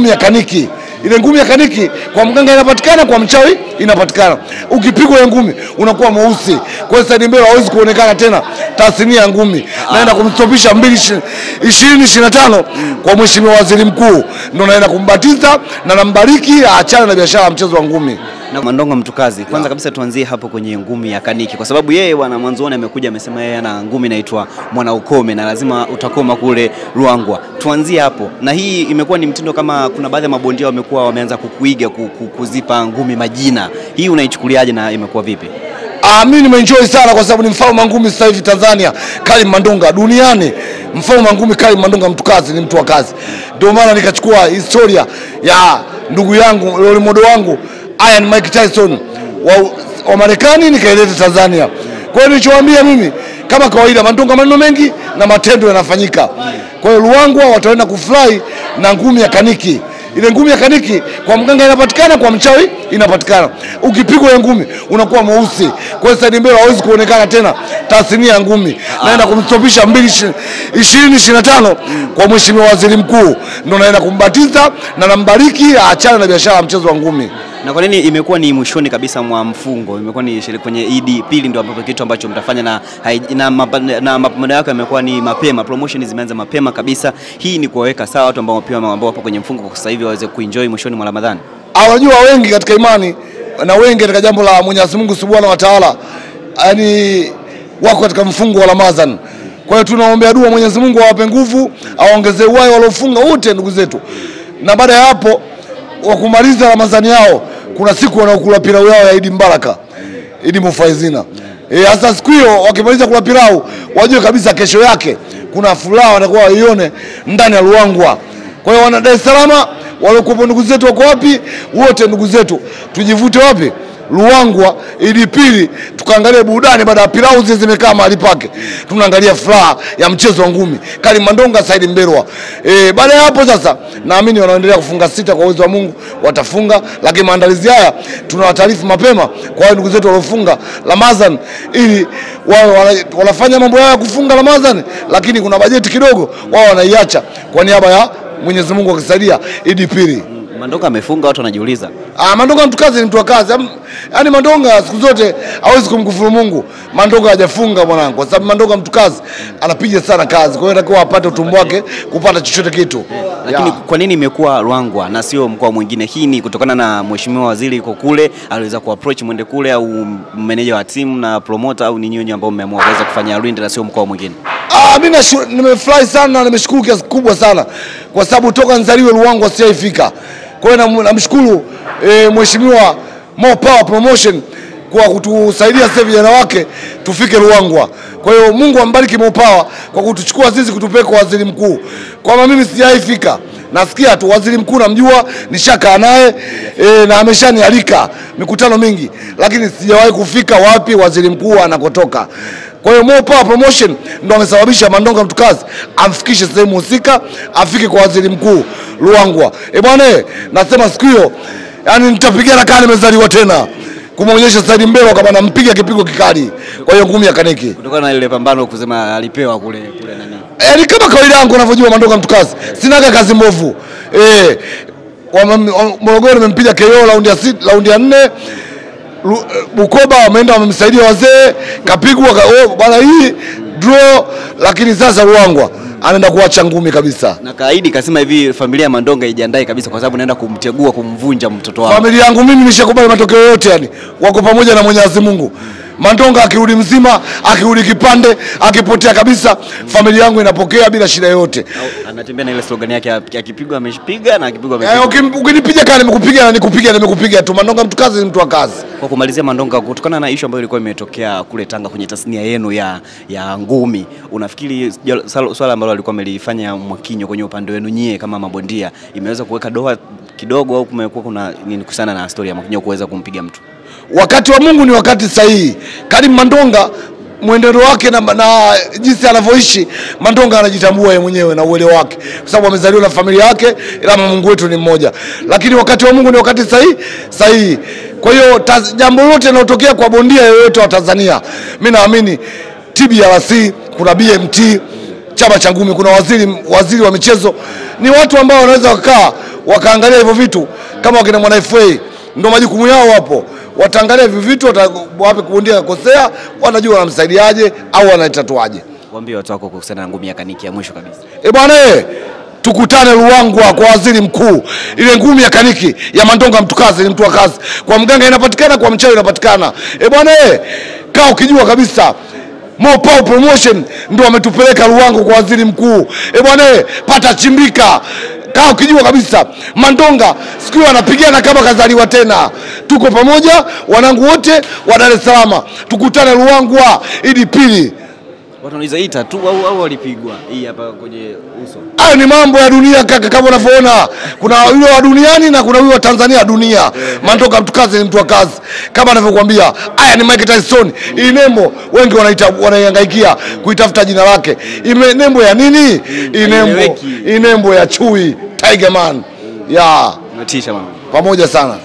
ya kaniki. Ile ngumi ya kaniki kwa mganga inapatikana, kwa mchawi inapatikana. Ukipigwa ile ngumi unakuwa mweusi. Kwa hiyo Said Mbelwa hawezi kuonekana tena tasnia ya ngumi. Naenda kumstopisha 2025 kwa Mheshimiwa Waziri Mkuu. Ndio naenda kumbatiza na nambariki aachane na biashara ya mchezo wa ngumi. Na Mandonga Mtukazi, kwanza kabisa tuanzie hapo kwenye ngumi ya kaniki, kwa sababu yeye bwana mwanzoni amekuja amesema yeye ana ngumi inaitwa Mwanaukome na lazima utakoma kule Ruangwa. Tuanzie hapo. Na hii imekuwa ni mtindo, kama kuna baadhi ya mabondia wamekuwa wameanza kukuiga kuzipa ngumi majina. Hii unaichukuliaje na imekuwa vipi? Mimi nimeenjoy sana kwa sababu ni mfalme wa ngumi sasa hivi Tanzania, Karim Mandonga. Duniani mfalme wa ngumi Karim Mandonga Mtukazi ni mtu wa kazi. Ndio maana nikachukua historia ya ndugu yangu, role model wangu Iron Mike Tyson wa Marekani nikaileta Tanzania. Kwa hiyo nilichowaambia mimi, kama kawaida Mandonga maneno mengi na matendo yanafanyika. Kwa hiyo Ruangwa wataenda kufly na ngumi ya kaniki. Ile ngumi ya kaniki kwa mganga inapatikana, kwa mchawi inapatikana. Ukipigwa ile ngumi unakuwa mweusi. Kwa hiyo Said Mbelwa hawezi kuonekana tena tasnia ya ngumi. Naenda kumstopisha 2025 kwa Mheshimiwa Waziri Mkuu. Ndio naenda kumbatiza na nambariki aachane na biashara ya mchezo wa ngumi. Na kwa nini imekuwa ni mwishoni kabisa mwa mfungo? Imekuwa ni kwenye Eid pili ndio ambapo kitu ambacho mtafanya na mapambano yako yamekuwa ni mapema, promotion zimeanza mapema kabisa. Hii ni kuwaweka sawa watu ambao wapo kwenye mfungo kwa sasa hivi waweze kuenjoy mwishoni mwa Ramadhani. Unajua wengi katika imani na wengi katika jambo la Mwenyezi Mungu Subhanahu wa Ta'ala, yani wako katika mfungo wa Ramadhani. Kwa hiyo tunaombea dua Mwenyezi Mungu awape nguvu, aongezee uhai waliofunga wote ndugu zetu. Na baada ya hapo wa kumaliza Ramadhani yao, kuna siku wanaokula pilau yao ya Eid Mbaraka, Eid Mufaizina. Hasa siku hiyo wakimaliza kula pilau, wajue kabisa kesho yake kuna furaha watakuwa waione ndani ya Ruangwa. Kwa hiyo wana Dar es Salaam waliokuwa ndugu zetu wako wapi? Wote ndugu zetu. Tujivute wapi? Ruangwa Eid pili, tukaangalia burudani baada ya pilau zile zimekaa mahali pake. Tunaangalia furaha ya mchezo wa ngumi. Karim Mandonga, Said Mbelwa. Baada ya hapo sasa naamini wanaendelea kufunga 6 kwa uwezo wa Mungu watafunga, lakini maandalizi haya tunawataarifu mapema kwa ndugu zetu waliofunga Ramadhani, ili wao wanafanya mambo yao ya kufunga Ramadhani, lakini kuna bajeti kidogo wao wanaiacha kwa niaba ya Mwenyezi Mungu akisaidia Eid pili. Mandonga amefunga, watu wanajiuliza. Mandonga Mtukazi ni mtu wa kazi. Yaani Mandonga siku zote hawezi kumkufuru Mungu. Mandonga hajafunga mwanangu, kwa sababu Mandonga Mtukazi anapiga sana kazi. Kwa hiyo atakuwa apate utumbo wake kupata chochote kitu. Lakini kwa nini imekuwa Ruangwa na sio mkoa mwingine? Hii ni kutokana na Mheshimiwa Waziri yuko kule, aliweza kuapproach mwende kule, au manager wa timu na promoter, au ni nyinyi ambao mmeamua kuweza kufanya Lindi na sio mkoa mwingine? Mimi nimefurahi sana na nimeshukuru kiasi kubwa sana, kwa sababu toka nzaliwe Ruangwa sijaifika. Kwa hiyo namshukuru Mheshimiwa More Power Promotion kwa kutusaidia sasa vijana wake tufike Ruangwa. Kwa hiyo Mungu ambariki More Power kwa kutuchukua sisi kutupeka kwa Waziri Mkuu. Kwa mimi sijaifika, nasikia tu Waziri Mkuu namjua, nishakaa naye na ameshanialika mikutano mingi, lakini sijawahi kufika wapi Waziri Mkuu anakotoka. Kwa hiyo More Power Promotion ndio amesababisha Mandonga Mtukazi amfikishe sehemu husika, afike kwa Waziri Mkuu Ruangwa. Bwana nasema siku hiyo yani nitapigana kama nimezaliwa tena, kumuonyesha Said Mbelwa kama nampiga kipigo kikali. Kwa hiyo ngumi ya kaniki, kutokana na ile pambano kusema alipewa kule nani, ni kama kawaida yangu unavyojua Mandonga Mtukazi, sinaga kazi mbovu. Morogoro nimempiga KO raundi ya 4. Bukoba wameenda wamemsaidia wazee, kapigwa bwana hii draw, lakini sasa Ruangwa anaenda kuacha ngumi kabisa. Na kaidi kasema hivi familia ya Mandonga ijiandae kabisa, kwa sababu naenda kumtegua kumvunja mtoto wao. Familia yangu mimi nimeshakubali matokeo yote, yani wako pamoja na Mwenyezi Mungu. Mandonga akirudi mzima, akirudi kipande, akipotea kabisa, familia yangu inapokea bila shida yote. Anatembea na ile slogan yake, akipigwa amepiga na akipigwa amepiga. Ukinipiga kama nimekupiga na nimekupiga tu. Mandonga Mtukazi ni mtu wa kazi. Kwa kumalizia Mandonga, kutokana na issue ambayo ilikuwa imetokea kule Tanga kwenye tasnia yenu ya ngumi, unafikiri swala ambalo alikuwa amelifanya Mwakinyo kwenye upande wenu nyie kama mabondia imeweza kuweka doa kidogo, au kumekuwa kuna nini kusana na story ya Mwakinyo kuweza kumpiga mtu? Wakati wa Mungu ni wakati sahihi. Karim Mandonga mwenendo wake na jinsi anavyoishi, Mandonga anajitambua yeye mwenyewe na uelewa wake, kwa sababu amezaliwa na familia yake, ila Mungu wetu ni mmoja. Lakini wakati wa Mungu ni wakati sahihi. Kwa hiyo jambo lote linalotokea kwa bondia yoyote wa Tanzania, mimi naamini TBRC, kuna BMT, chama cha ngumi, kuna waziri wa michezo, ni watu ambao wanaweza kukaa wakaangalia hivyo vitu kama wakina Mwana FA ndio majukumu yao hapo. Wataangalia hivyo vitu, wapi kuundia kosea, wanajua wanamsaidiaje au wanaitatuaje. Waambie watu wako kuhusiana na ngumi ya Kaniki ya mwisho kabisa. Bwana tukutane Ruangwa kwa waziri mkuu. Ile ngumi ya Kaniki ya Mandonga mtukazi ni mtu wa kazi. Kwa mganga inapatikana, kwa mchawi inapatikana. Bwana kaa ukijua kabisa Mopao Promotion ndio wametupeleka Ruangwa kwa waziri mkuu. Bwana pata chimbika. Kaa ukijua kabisa Mandonga siku anapigana kama kazaliwa tena. Tuko pamoja wanangu wote wa Dar es Salaam. Tukutane Ruangwa Idi pili. Watu wanauliza hii tatu au walipigwa hii hapa kwenye uso. Hayo ni mambo ya dunia kaka, kama unavyoona. Kuna yule wa duniani na kuna yule wa Tanzania dunia. Mandonga mtukazi ni mtu wa kazi. Kama anavyokuambia, haya ni Mike Tyson. Hii nembo wengi wanaihangaikia kuitafuta jina lake. Nembo ya nini? Hii nembo ya chui, Tiger Man. Unatisha mama. Pamoja sana.